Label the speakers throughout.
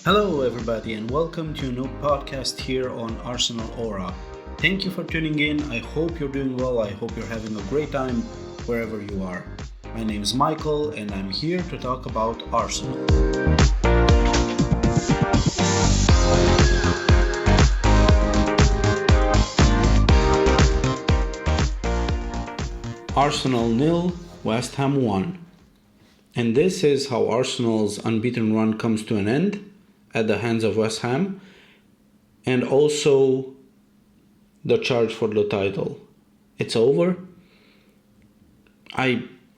Speaker 1: Hello, everybody, and welcome to a new podcast here on Arsenal Aura. Thank you for tuning in. I hope you're doing well. I hope you're having a great time wherever you are. My name is Michael, and I'm here to talk about Arsenal. Arsenal nil, West Ham 1. And this is how Arsenal's unbeaten run comes to an end at the hands of West Ham, and also the charge for the title. It's over.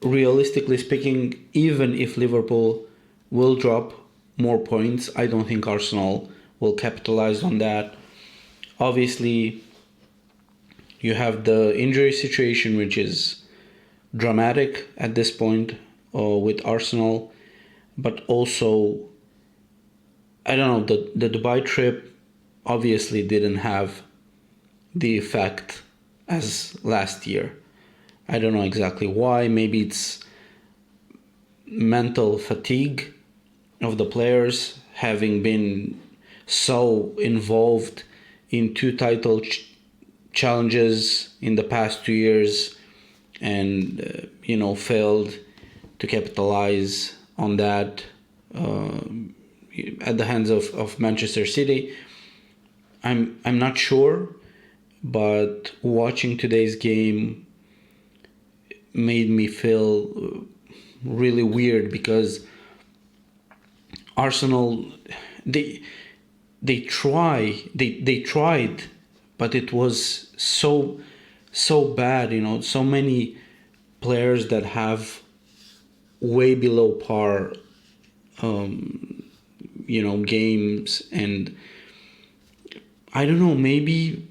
Speaker 1: Realistically speaking, even if Liverpool will drop more points, I don't think Arsenal will capitalize on that. Obviously, you have the injury situation, which is dramatic at this point with Arsenal, but also, I don't know, the Dubai trip obviously didn't have the effect as last year. I don't know exactly why. Maybe it's mental fatigue of the players having been so involved in two title challenges in the past 2 years and, failed to capitalize on that at the hands of Manchester City. I'm not sure, but watching today's game made me feel really weird because Arsenal they tried, but it was so bad. So many players that have way below par games, and I don't know, maybe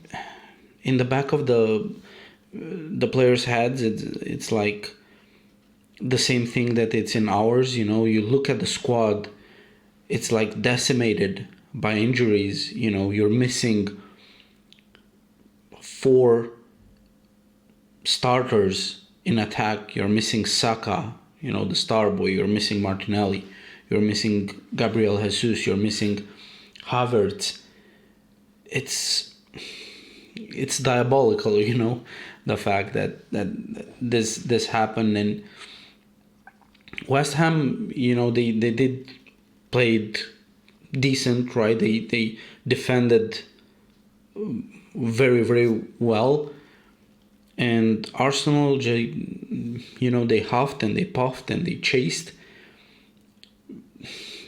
Speaker 1: in the back of the players' heads it's like the same thing that it's in ours. You look at the squad, it's like decimated by injuries. You're missing 4 starters in attack. You're missing Saka, the star boy. You're missing Martinelli. You're missing Gabriel Jesus. You're missing Havertz. It's diabolical, the fact that this happened. And West Ham, they did played decent, right? They defended very, very well. And Arsenal, they huffed and they puffed and they chased.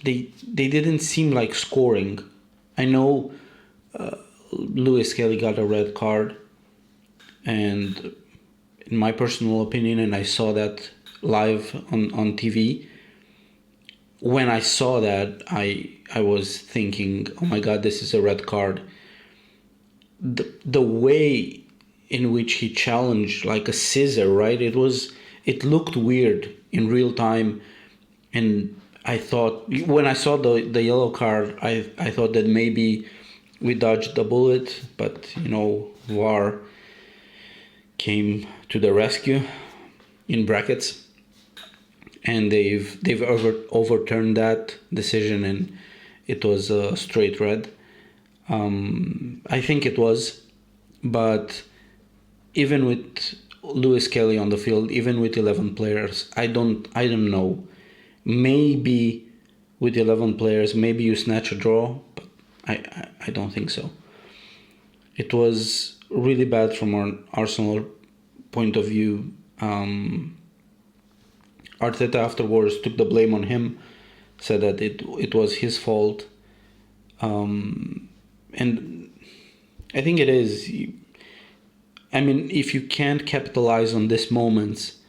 Speaker 1: They didn't seem like scoring. I know Lewis Kelly got a red card, and in my personal opinion, and I saw that live on TV, when I saw that, I was thinking, oh my God, this is a red card. The way in which he challenged like a scissor, right? It looked weird in real time, and I thought, when I saw the yellow card, I thought that maybe we dodged the bullet, but VAR came to the rescue, in brackets, and they've overturned that decision, and it was a straight red. I think it was, but even with Lewis Kelly on the field, even with 11 players, I don't know. Maybe with 11 players, maybe you snatch a draw, but I don't think so. It was really bad from our Arsenal point of view. Arteta afterwards took the blame on him, said that it was his fault. And I think it is. If you can't capitalize on these moments,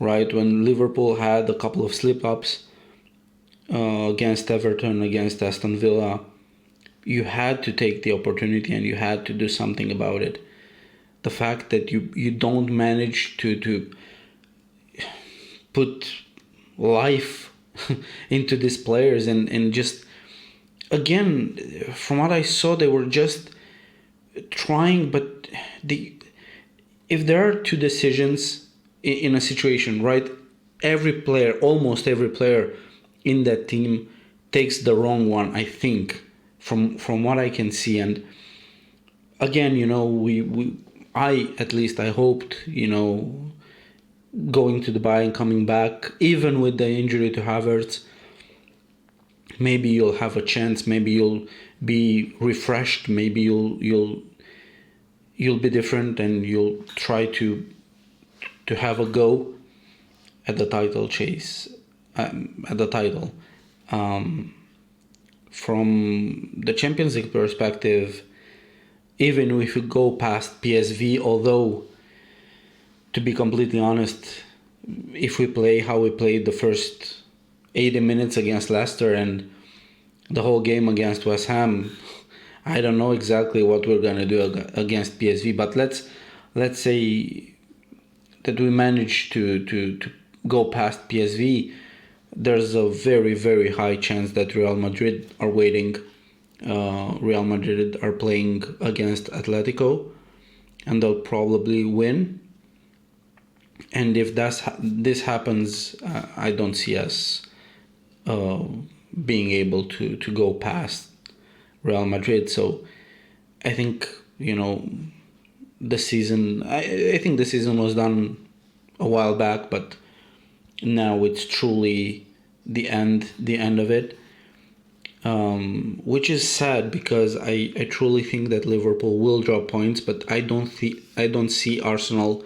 Speaker 1: right, when Liverpool had a couple of slip-ups against Everton, against Aston Villa, you had to take the opportunity and you had to do something about it. The fact that you don't manage to put life into these players and just, again, from what I saw, they were just trying, but if there are two decisions in a situation, right, almost every player in that team takes the wrong one, I think, from what I can see. And again, I hoped, going to Dubai and coming back, even with the injury to Havertz, maybe you'll have a chance. Maybe you'll be refreshed. Maybe you'll be different, and you'll try to have a go at the title chase, at the title. From the Champions League perspective, even if we go past PSV, although, to be completely honest, if we play how we played the first 80 minutes against Leicester and the whole game against West Ham, I don't know exactly what we're gonna do against PSV. But let's say that we manage to go past PSV. There's a very, very high chance that Real Madrid are waiting. Real Madrid are playing against Atletico, and they'll probably win. And if this happens, I don't see us being able to go past Real Madrid. So I think, the season. I think the season was done a while back, but now it's truly the end of it, which is sad, because I truly think that Liverpool will drop points, but I don't see Arsenal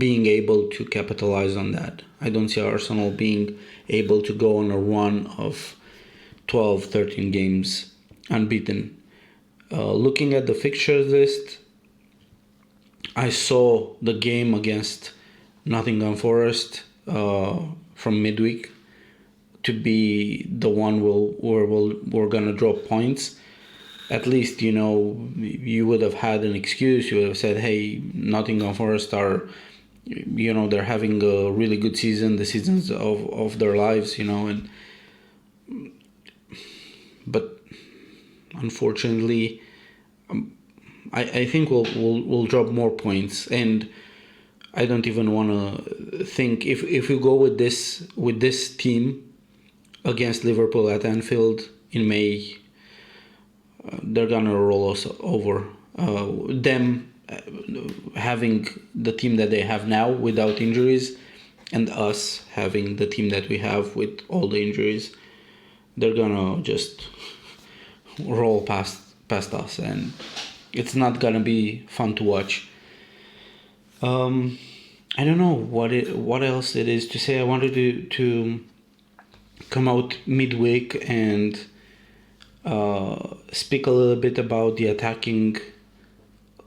Speaker 1: being able to capitalize on that. I don't see Arsenal being able to go on a run of 12, 13 games unbeaten. Looking at the fixtures list, I saw the game against Nottingham Forest from midweek to be the one where we're gonna drop points. At least, you would have had an excuse. You would have said, hey, Nottingham Forest are, they're having a really good season, the seasons of their lives, but unfortunately, I think we'll drop more points. And I don't even want to think, if we go with this team against Liverpool at Anfield in May, they're gonna roll us over. Them having the team that they have now without injuries, and us having the team that we have with all the injuries, they're gonna just roll past us, and it's not gonna be fun to watch. I don't know what else it is to say. I wanted to come out midweek and speak a little bit about the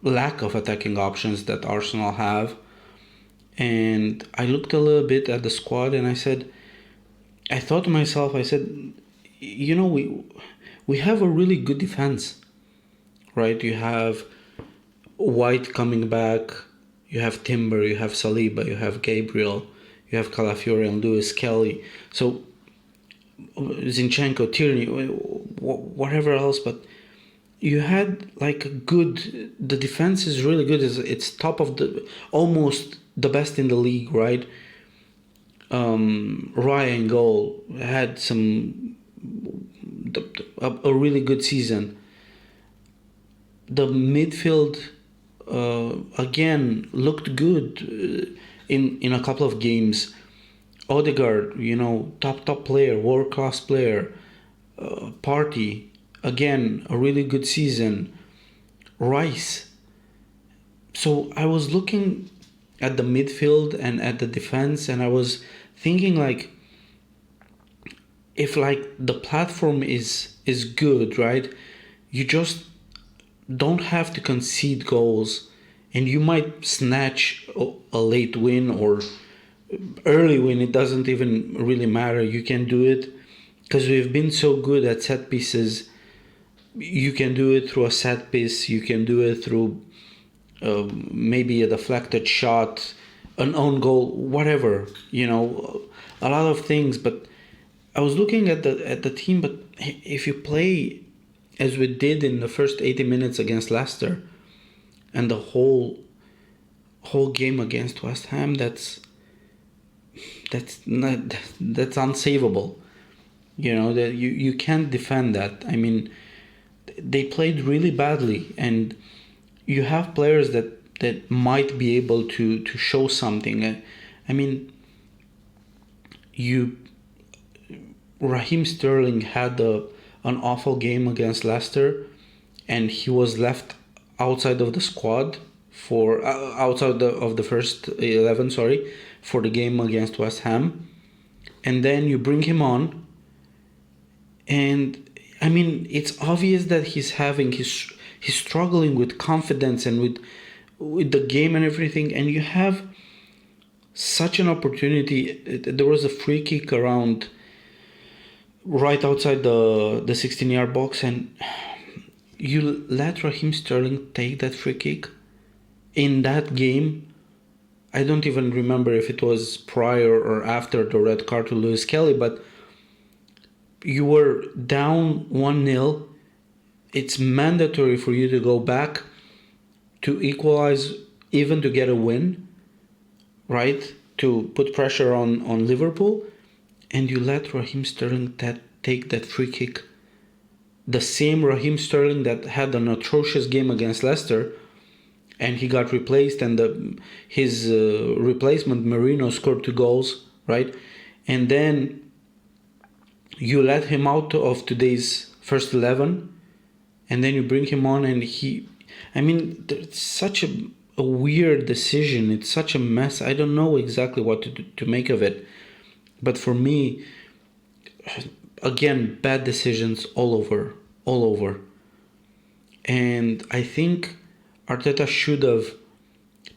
Speaker 1: lack of attacking options that Arsenal have. And I looked a little bit at the squad, and I thought to myself, we have a really good defense, right? You have White coming back, you have Timber, you have Saliba, you have Gabriel, you have Calafiori and Lewis Kelly. So Zinchenko, Tierney, whatever else, but you had the defense is really good. It's top of almost the best in the league, right? Ryan goal had a really good season. The midfield again looked good in a couple of games. Odegaard, top player, world class player. Partey, again, a really good season. Rice. So I was looking at the midfield and at the defense, and I was thinking, if the platform is good, right? You just don't have to concede goals, and you might snatch a late win or early win. It doesn't even really matter. You can do it because we've been so good at set pieces. You can do it through a set piece. You can do it through maybe a deflected shot, an own goal, whatever. A lot of things. But I was looking at the team. But if you play as we did in the first 80 minutes against Leicester, and the whole game against West Ham, that's unsavable. That you can't defend that. I mean, they played really badly, and you have players that might be able to show something. I mean, you Raheem Sterling had an awful game against Leicester, and he was left outside of the squad for outside of the first 11, sorry, for the game against West Ham, and then you bring him on, and I mean it's obvious that he's struggling with confidence and with the game and everything, and you have such an opportunity. There was a free kick around right outside the 16-yard box, and you let Raheem Sterling take that free kick in that game. I don't even remember if it was prior or after the red card to Lewis Kelly, but you were down 1-0. It's mandatory for you to go back to equalize, even to get a win, right? To put pressure on Liverpool, and you let Raheem Sterling take that free kick. The same Raheem Sterling that had an atrocious game against Leicester, and he got replaced, and his replacement Merino scored 2 goals, right? And then you let him out of today's first 11, and then you bring him on, and it's such a weird decision. It's such a mess. I don't know exactly what to make of it. But for me, again, bad decisions all over. And I think Arteta should have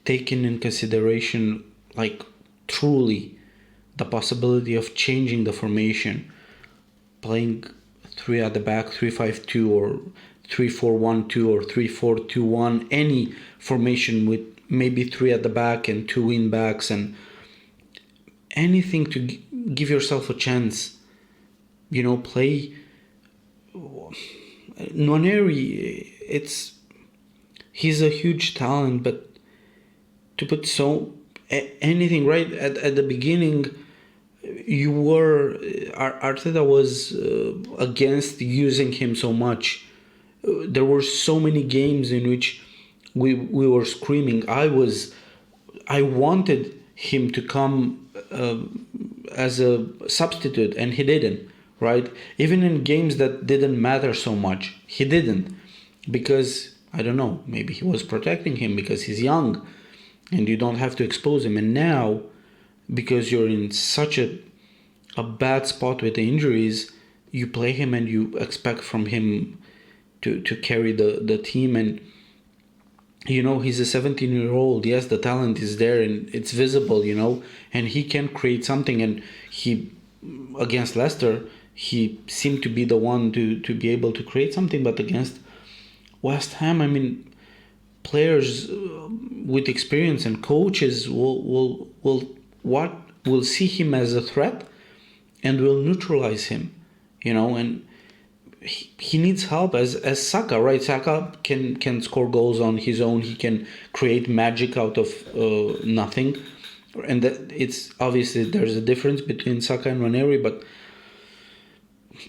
Speaker 1: taken in consideration, like, truly the possibility of changing the formation, playing 3 at the back, 3-5-2 or 3-4-1-2 or 3-4-2-1, any formation with maybe 3 at the back and 2 wing backs, and anything to give yourself a chance. Play Nwaneri. He's a huge talent, but to put anything right at the beginning, Arteta was against using him so much. There were so many games in which we were screaming. I wanted him to come as a substitute, and he didn't, right? Even in games that didn't matter so much, he didn't, because I don't know, maybe he was protecting him because he's young and you don't have to expose him. And now, because you're in such a bad spot with the injuries, you play him and you expect from him to carry the team. And he's a 17-year-old. Yes, the talent is there and it's visible, and he can create something. And he, against Leicester, he seemed to be the one to be able to create something. But against West Ham, players with experience and coaches will see him as a threat and will neutralize him, and he needs help as Saka, right? Saka can score goals on his own. He can create magic out of nothing, and that it's obviously there's a difference between Saka and Nwaneri, but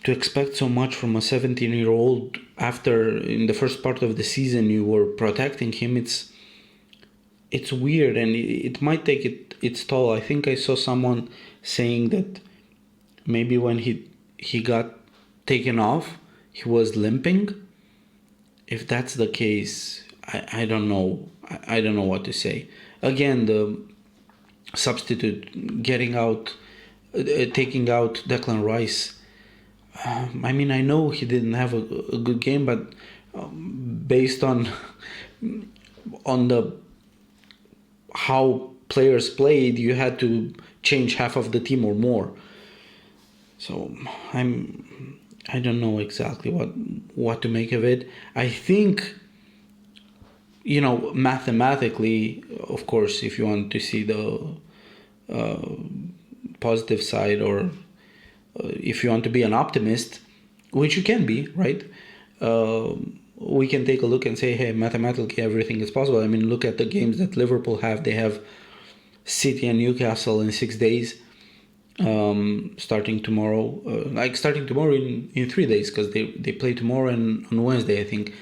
Speaker 1: to expect so much from a 17-year-old after in the first part of the season you were protecting him, it's weird, and it might take its toll. I think I saw someone saying that maybe when he got taken off, he was limping. If that's the case, I don't know. I don't know what to say. Again, the substitute taking out Declan Rice. I know he didn't have a good game, but based on the how players played, you had to change half of the team or more. So I don't know exactly what to make of it. I think, mathematically, of course, if you want to see the positive side, or if you want to be an optimist, which you can be, right? We can take a look and say, hey, mathematically everything is possible. Look at the games that Liverpool have. They have City and Newcastle in 6 days. starting tomorrow. Starting tomorrow in 3 days, because they play tomorrow and on Wednesday, I think.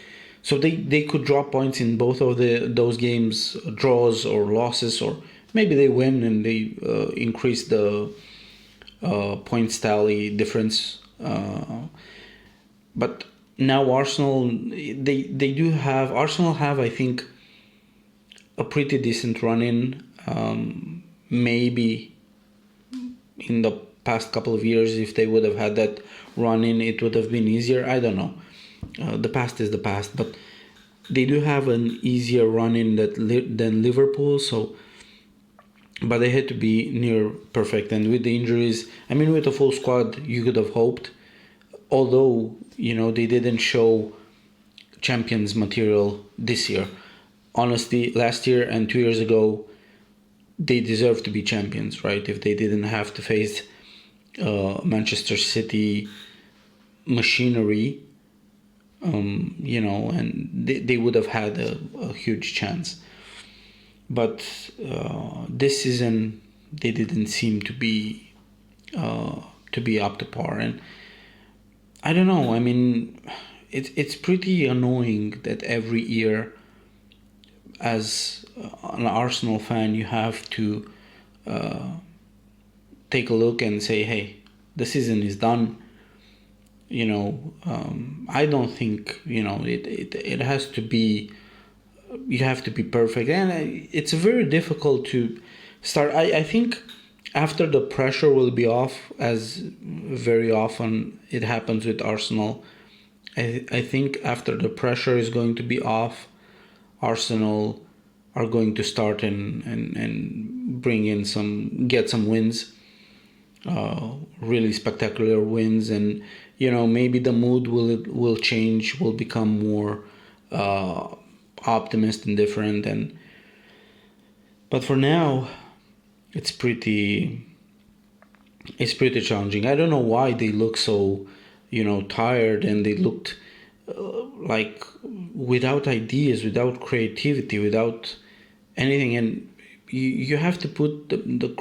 Speaker 1: So they could drop points in both of those games, draws or losses, or maybe they win and they increase the points tally difference. But now Arsenal, Arsenal have, I think, a pretty decent run in. Maybe in the past couple of years, if they would have had that run in, it would have been easier. I don't know. The past is the past, but they do have an easier run in than Liverpool. So, but they had to be near perfect, and with the injuries, I mean, with a full squad, you could have hoped. Although they didn't show champions material this year. Honestly, last year and 2 years ago, they deserve to be champions, right? If they didn't have to face Manchester City machinery, and they would have had a huge chance. But this season, they didn't seem to be up to par, and I don't know. I mean, it's pretty annoying that every year, as an Arsenal fan, you have to take a look and say, hey, the season is done. I don't think, it has to be, you have to be perfect. And it's very difficult to start. I think after the pressure will be off, as very often it happens with Arsenal, I think after the pressure is going to be off, Arsenal are going to start and bring in get some wins, really spectacular wins, and maybe the mood will change, will become more optimist and different. But for now, it's pretty challenging. I don't know why they look so tired, and they looked like without ideas, without creativity, without anything. And you have to put the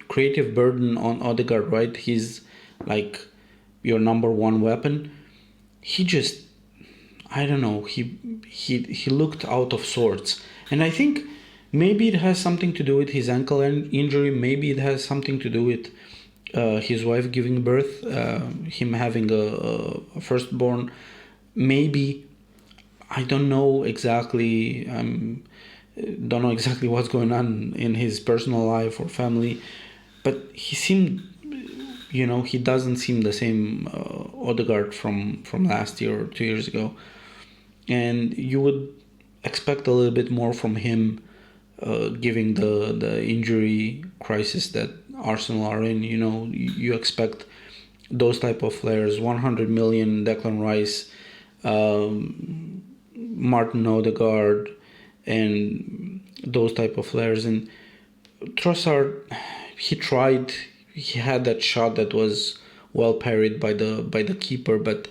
Speaker 1: creative burden on Odegaard, right? He's like your number one weapon. He just, I don't know, he looked out of sorts. And I think maybe it has something to do with his ankle injury. Maybe it has something to do with his wife giving birth, him having a firstborn. Maybe, I don't know exactly. Don't know exactly what's going on in his personal life or family, but he seemed, he doesn't seem the same Odegaard from last year or 2 years ago, and you would expect a little bit more from him, given the injury crisis that Arsenal are in. You expect those type of players, 100 million Declan Rice, Martin Odegaard, and those type of players. And Trossard, he had that shot that was well parried by the keeper, but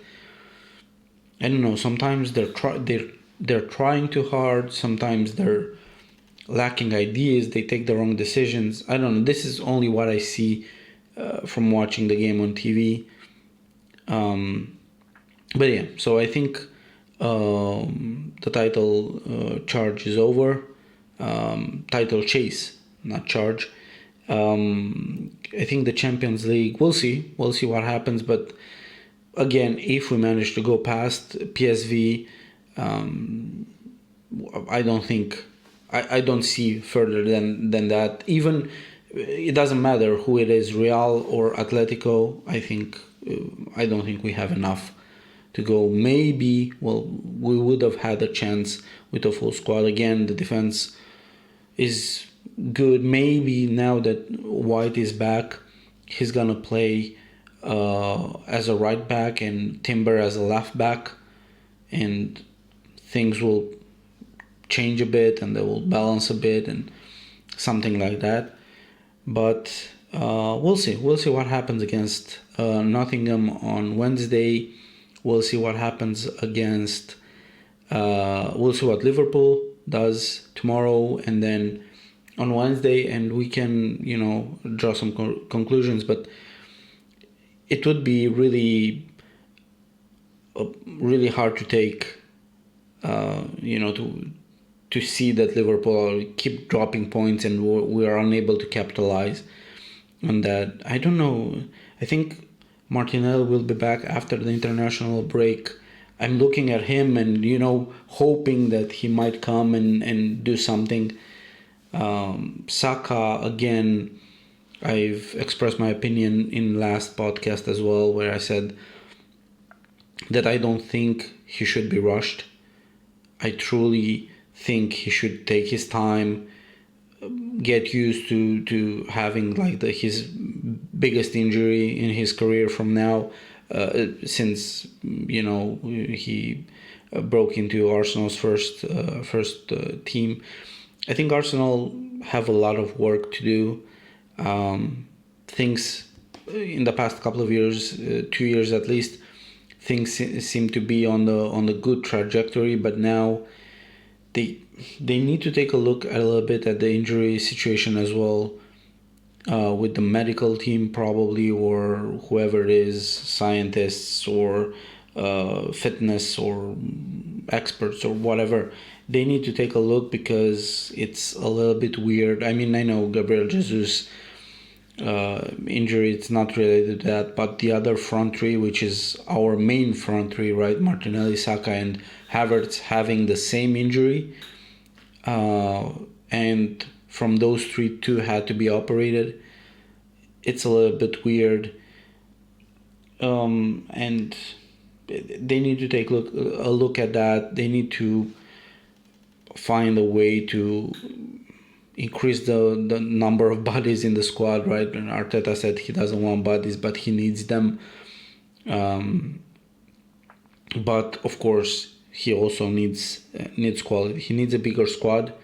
Speaker 1: I don't know, sometimes they're trying too hard, sometimes they're lacking ideas, they take the wrong decisions. I don't know, this is only what I see from watching the game on TV. But yeah, so I think the title charge is over. Title chase, not charge. I think the Champions League, we'll see what happens. But again, if we manage to go past PSV, I don't think, I don't see further than that. Even it doesn't matter who it is, Real or Atletico. I don't think we have enough to go. Maybe, we would have had a chance with a full squad. Again, the defense is good. Maybe now that White is back, he's gonna play as a right back and Timber as a left back, and things will change a bit and they will balance a bit and something like that. But we'll see what happens against Nottingham on Wednesday. We'll see what happens against we'll see what Liverpool does tomorrow, and then on Wednesday, and we can, draw some conclusions. But it would be really hard to take, to see that Liverpool keep dropping points and we are unable to capitalize on that. I don't know. I think Martinelli will be back after the international break. I'm looking at him and, hoping that he might come and do something. Saka, again, I've expressed my opinion in last podcast as well, where I said that I don't think he should be rushed. I truly think he should take his time, get used to having like his biggest injury in his career from now, since he broke into Arsenal's first team. I think Arsenal have a lot of work to do. Things in the past couple of years, 2 years at least, things seem to be on the good trajectory, but now they need to take a look a little bit at the injury situation as well, with the medical team probably, or whoever it is, scientists or fitness or experts or whatever. They need to take a look because it's a little bit weird. I mean, I know Gabriel Jesus injury, it's not related to that, but the other front three, which is our main front three, right? Martinelli, Saka, and Havertz having the same injury, and from those three, two had to be operated. It's a little bit weird, and they need to take a look at that. They need to find a way to increase the number of bodies in the squad, right? And Arteta said he doesn't want bodies, but he needs them. But of course, he also needs quality. He needs a bigger squad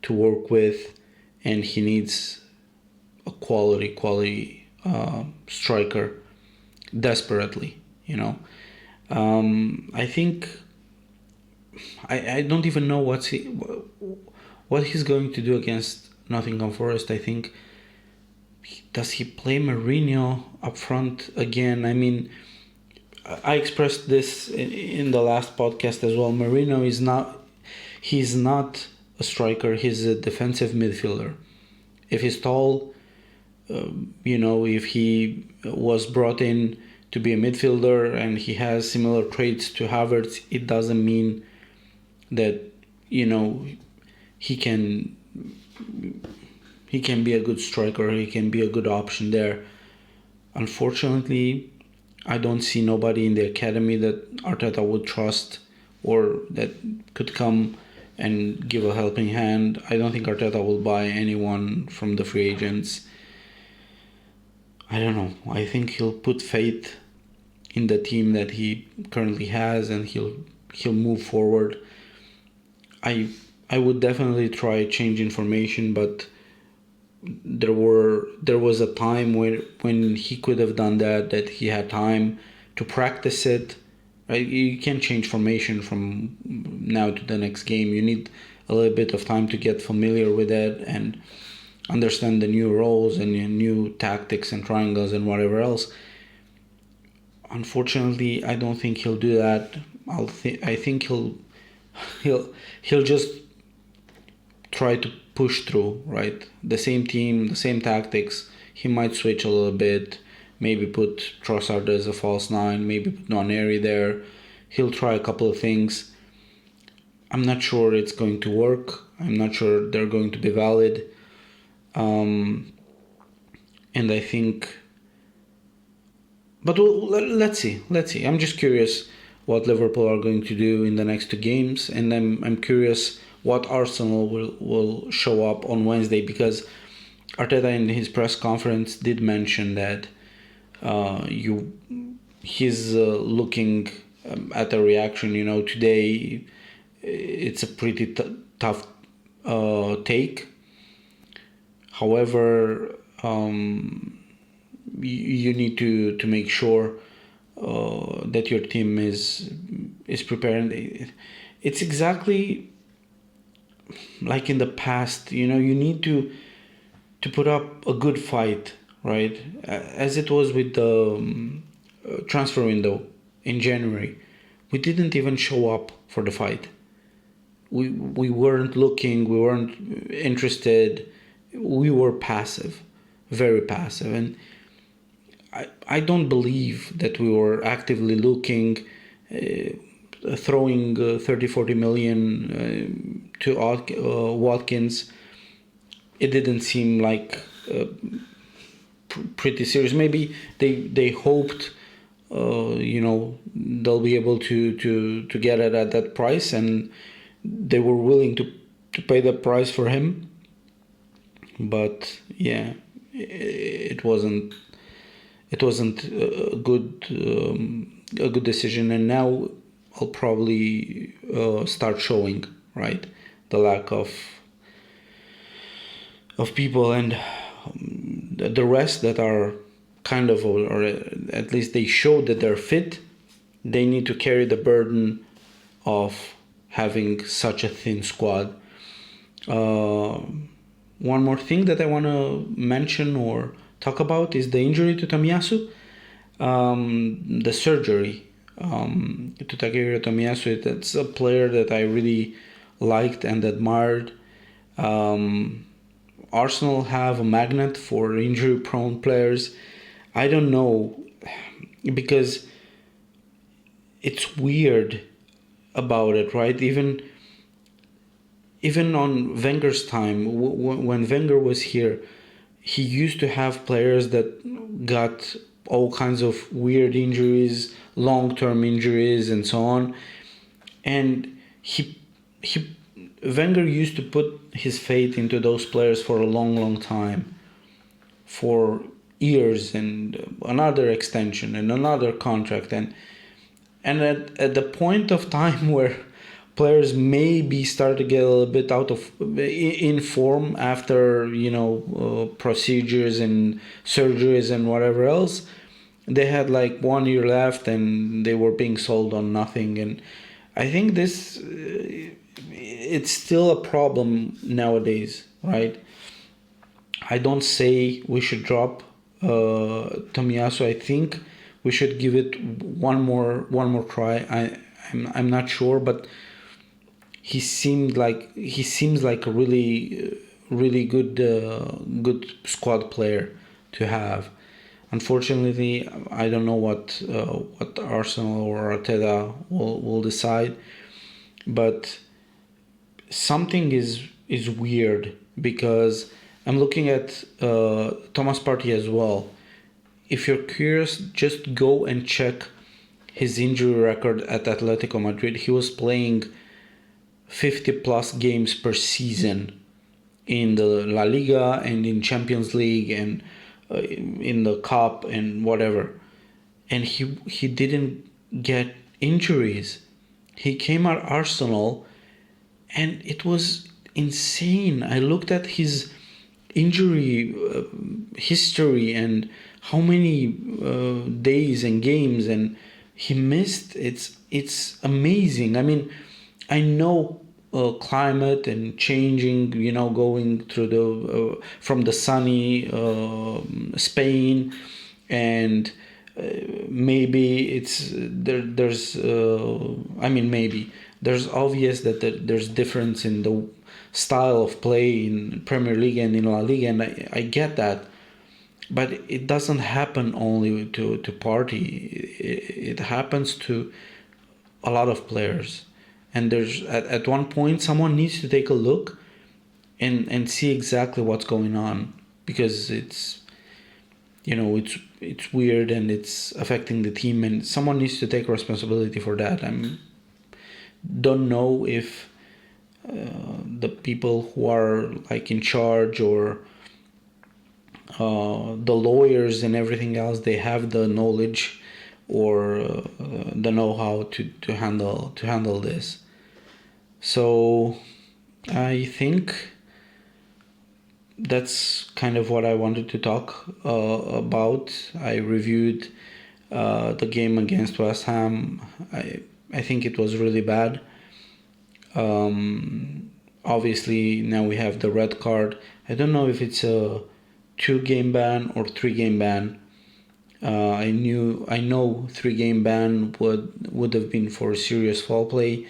Speaker 1: to work with, and he needs a quality striker desperately. I think I don't even know what he's going to do against Nottingham Forest. I think, does he play Mourinho up front again? I mean, I expressed this in the last podcast as well. Mourinho he's not a striker, he's a defensive midfielder. If he's tall, if he was brought in to be a midfielder and he has similar traits to Havertz, it doesn't mean that, he can be a good striker, he can be a good option there. Unfortunately, I don't see nobody in the academy that Arteta would trust or that could come and give a helping hand. I don't think Arteta will buy anyone from the free agents. I don't know. I think he'll put faith in the team that he currently has, and he'll move forward. I would definitely try change information, but there was a time when he could have done that he had time to practice it. Right? You can't change formation from now to the next game. You need a little bit of time to get familiar with it and understand the new roles and new tactics and triangles and whatever else. Unfortunately, I don't think he'll do that. I think he'll just try to push through, right? The same team, the same tactics. He might switch a little bit, maybe put Trossard as a false nine, maybe put Nwaneri there. He'll try a couple of things. I'm not sure it's going to work. I'm not sure they're going to be valid. And I think... But let's see. I'm just curious what Liverpool are going to do in the next two games, and I'm curious what Arsenal will show up on Wednesday, because Arteta in his press conference did mention that he's looking at a reaction. Today it's a pretty tough take. However, you need to make sure that your team is prepared. It's exactly like in the past, you need to put up a good fight, right? As it was with the transfer window in January. We didn't even show up for the fight. We weren't looking, we weren't interested, we were passive, very passive. And I don't believe that we were actively looking, throwing 30-40 million to Watkins. It didn't seem like pretty serious. Maybe they hoped they'll be able to get it at that price, and they were willing to pay the price for him. But yeah, it wasn't a good decision. And now I'll probably start showing, right, the lack of people, and the rest that are kind of, or at least they show that they're fit, they need to carry the burden of having such a thin squad. One more thing that I want to mention or talk about is the injury to Tomiyasu, the surgery to Takehiro Tomiyasu. That's a player that I really liked and admired. Arsenal have a magnet for injury-prone players. I don't know, because it's weird about it, right? Even on Wenger's time, when Wenger was here, he used to have players that got all kinds of weird injuries, long-term injuries, and so on. And Wenger used to put his faith into those players for a long time, for years, and another extension and another contract, and at the point of time where players maybe start to get a little bit out of in form after procedures and surgeries and whatever else, they had like 1 year left and they were being sold on nothing. And I think this it's still a problem nowadays, right? I don't say we should drop Tomiyasu. I think we should give it one more try. I'm not sure, but he seems like a really good squad player to have. Unfortunately, I don't know what Arsenal or Arteta will decide, but something is weird, because I'm looking at Thomas Partey as well. If you're curious, just go and check his injury record at Atletico Madrid. He was playing 50 plus games per season in the La Liga and in Champions League and in the Cup and whatever. And he didn't get injuries. He came at Arsenal and it was insane. I looked at his injury history and how many days and games and he missed. It's amazing. I mean, I know climate and changing, going through the from the sunny Spain, and maybe it's there's maybe there's obvious that there's difference in the style of play in Premier League and in La Liga, and I get that. But it doesn't happen only to Partey. It happens to a lot of players. And there's at one point someone needs to take a look and see exactly what's going on, because it's weird and it's affecting the team, and someone needs to take responsibility for that. Don't know if the people who are like in charge or the lawyers and everything else, they have the knowledge or the know-how to handle this. So I think that's kind of what I wanted to talk about. I reviewed the game against West Ham. I think it was really bad. Obviously, now we have the red card. I don't know if it's a 2-game ban or 3-game ban. I know 3-game ban would have been for serious foul play,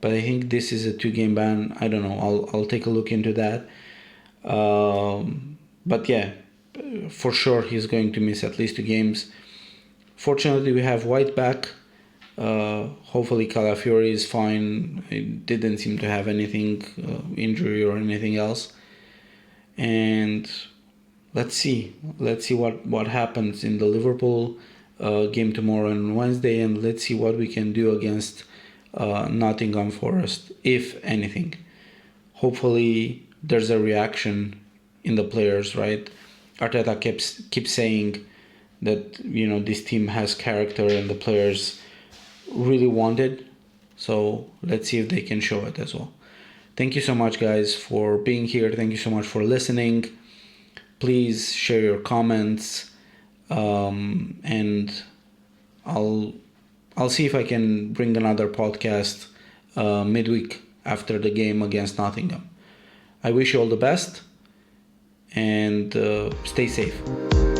Speaker 1: but I think this is a 2-game ban. I don't know. I'll take a look into that. But yeah, for sure he's going to miss at least 2 games. Fortunately, we have White back. Hopefully Calafiori is fine. It didn't seem to have anything, injury or anything else. And let's see what happens in the Liverpool game tomorrow and Wednesday, and let's see what we can do against Nottingham Forest, if anything. Hopefully there's a reaction in the players, right? Arteta keeps saying that, you know, this team has character and the players really want it. So let's see if they can show it as well. Thank you so much, guys, for being here. Thank you so much for listening. Please share your comments, and I'll see if I can bring another podcast midweek after the game against Nottingham. I wish you all the best, and stay safe.